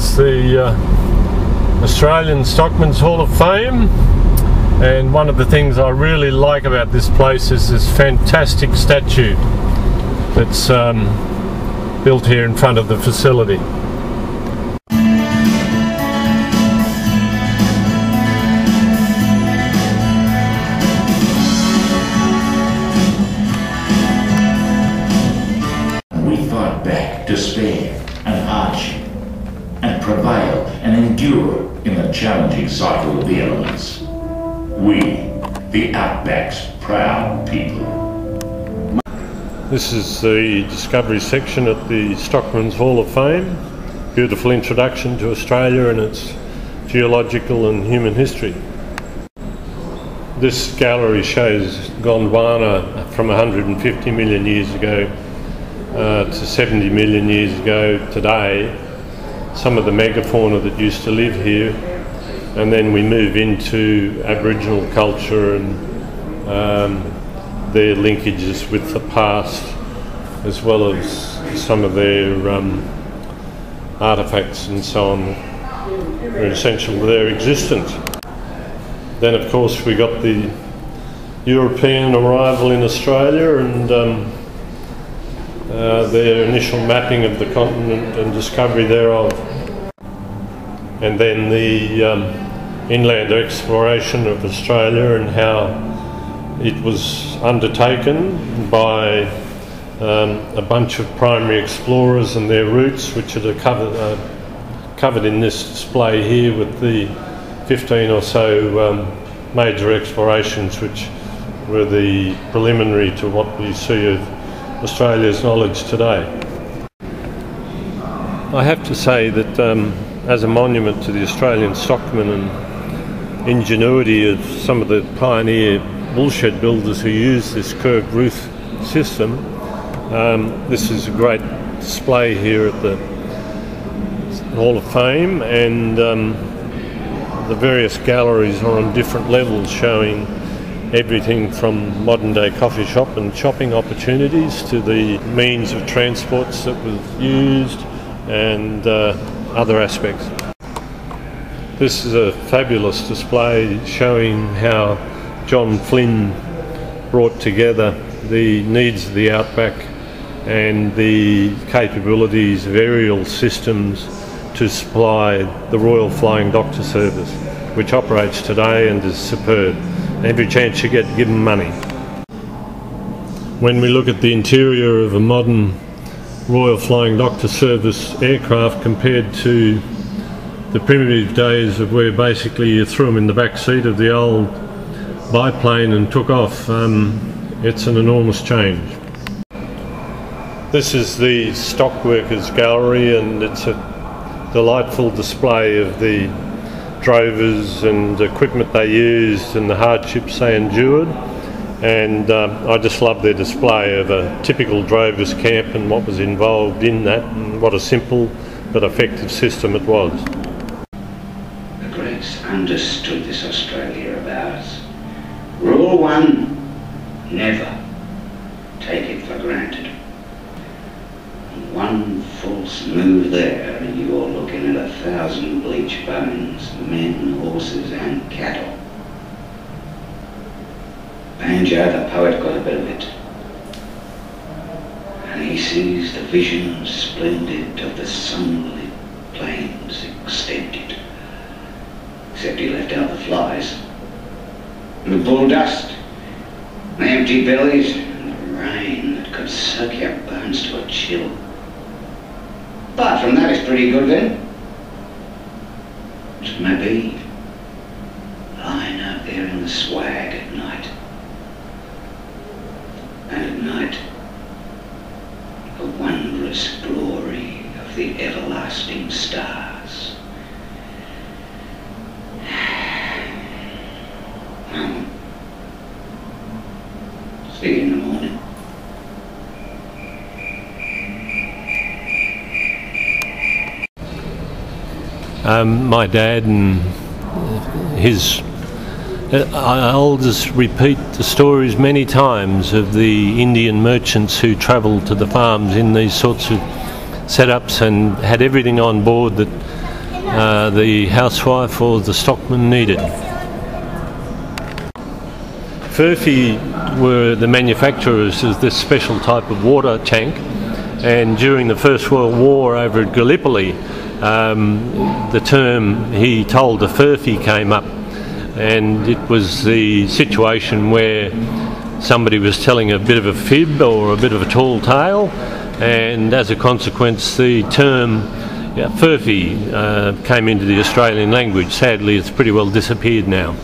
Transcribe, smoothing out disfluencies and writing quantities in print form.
It's the Australian Stockmans Hall of Fame, and one of the things I really like about this place is this fantastic statue that's built here in front of the facility. We fought back despair and hardship and prevail and endure in the challenging cycle of the elements. We, the Outback's proud people. This is the Discovery section at the Stockmans Hall of Fame. Beautiful introduction to Australia and its geological and human history. This gallery shows Gondwana from 150 million years ago to 70 million years ago today, some of the megafauna that used to live here, and then we move into Aboriginal culture and their linkages with the past, as well as some of their artefacts and so on that are essential to their existence. Then of course we got the European arrival in Australia and their initial mapping of the continent and discovery thereof, and then the inland exploration of Australia and how it was undertaken by a bunch of primary explorers and their routes, which are covered in this display here with the 15 or so major explorations which were the preliminary to what we see of Australia's knowledge today. I have to say that as a monument to the Australian stockman and ingenuity of some of the pioneer bullshed builders who use this curved roof system, this is a great display here at the Hall of Fame, and the various galleries are on different levels, showing everything from modern day coffee shop and shopping opportunities to the means of transports that was used and other aspects. This is a fabulous display showing how John Flynn brought together the needs of the outback and the capabilities of aerial systems to supply the Royal Flying Doctor Service, which operates today and is superb. Every chance you get, give them money. When we look at the interior of a modern Royal Flying Doctor Service aircraft compared to the primitive days of where basically you threw them in the back seat of the old biplane and took off, it's an enormous change. This is the Stockworkers Gallery, and it's a delightful display of the drovers and equipment they used and the hardships they endured, and I just love their display of a typical drovers camp and what was involved in that, and what a simple but effective system it was. The Greeks understood this Australia of ours. Rule one, never take it for granted. One false move there and you're looking at 1,000 bleach bones, men, horses and cattle. Banjo, the poet, got a bit of it. And he sees the vision splendid of the sunlit plains extended. Except he left out the flies, and the bull dust, and the empty bellies, and the rain that could soak your bones to a chill. Apart from that, it's pretty good then. It may be lying out there in the swag at night. And at night, the wondrous glory of the everlasting stars. See you in the morning. My dad and his I'll just repeat the stories many times of the Indian merchants who travelled to the farms in these sorts of setups and had everything on board that the housewife or the stockman needed. Furphy were the manufacturers of this special type of water tank, and during the First World War over at Gallipoli, the term "he told a Furphy" came up, and it was the situation where somebody was telling a bit of a fib or a bit of a tall tale, and as a consequence the term Furphy came into the Australian language. Sadly, it's pretty well disappeared now.